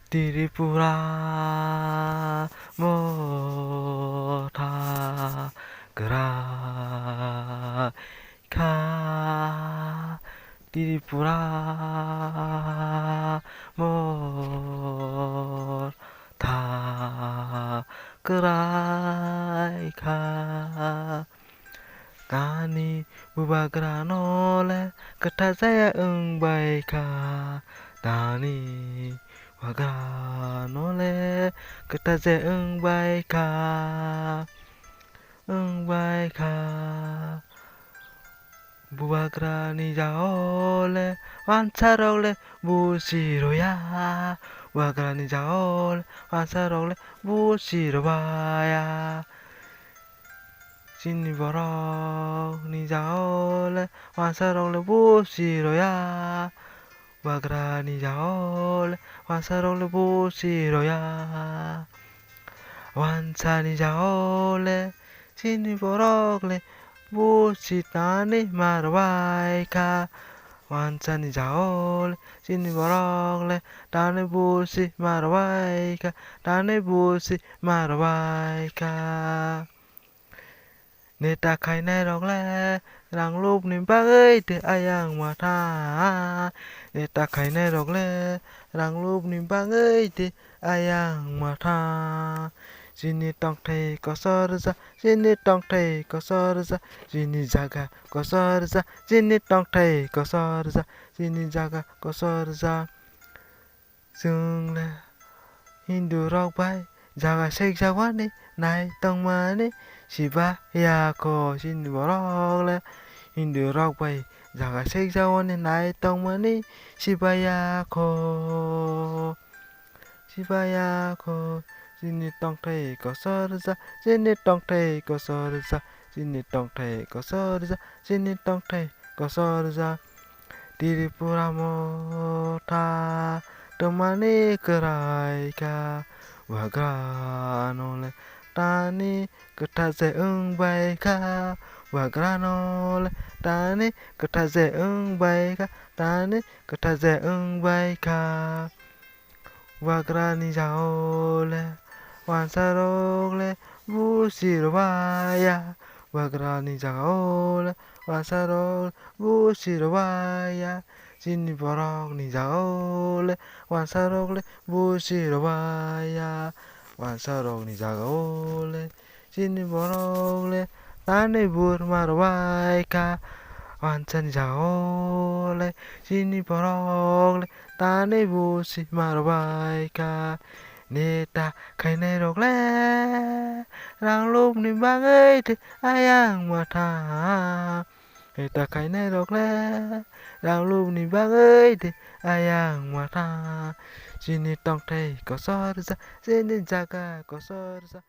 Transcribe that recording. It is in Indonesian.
Tiripura Motha Geraika Tiripura Motha Geraika Tani Bubagranole Ketasaya Baika Tani Bubagranole Ketasaya Baika Bubagrani jaole Wansarole Bushiroya Bubagrani jaole Wansarole Bushirobaya Sini borok ni jaole Wansarole Bushiroya Bubagrani jaole Wansarole Bushiroya Wansani jaole Sini borokle Bushitani marwaika Wansani jaole Sini borokle Tani bushi marwaika Tani bushi marwaika Neta khai này rong le Rang lúc niềm bác ơi Từ ayang mà tha Neta khai này rong le Rang lúc niềm bác ơi Từ ayang mà tha Sini tong thầy có sơ ra Sini tong thầy có sơ ra Sini jaga có sơ ra Sini tong thầy có sơ ra Sini jaga có sơ ra Dương le Hindu rock bay Jaga shake jawani Nai tong mani Shiba yako Sini borok le Hindu rock bay Jaga shake jawani Nai tong mani Shiba yako Shiba yako Sini tong thầy có sơ ra Sini tong thầy có sơ ra Sini tong thầy có sơ ra Sini tong thầy có sơ ra Tiripura Motha Temani Geraika Bubagranole Tani Ketase Baika Bubagranole Tani Ketase Baika Tani Ketase Baika Bubagrani jaole Wansarole Bushirobaya Bubagrani jaole Wansarole Bushirobaya Sini borok ni jaole Wansarole Bushirobaya Wansarok ni jaole Sini borokle Tani bur marwaika Wansani jaole Sini borokle Tani bushi marwaika Neta khai này rong le Rang lúc niềm bác ơi Thì ayang mà tha Neta khai này rong le Rang lúc niềm bác ơi Thì ayang mà tha Sini tong thầy có sơ ra Sini jaga có sơ ra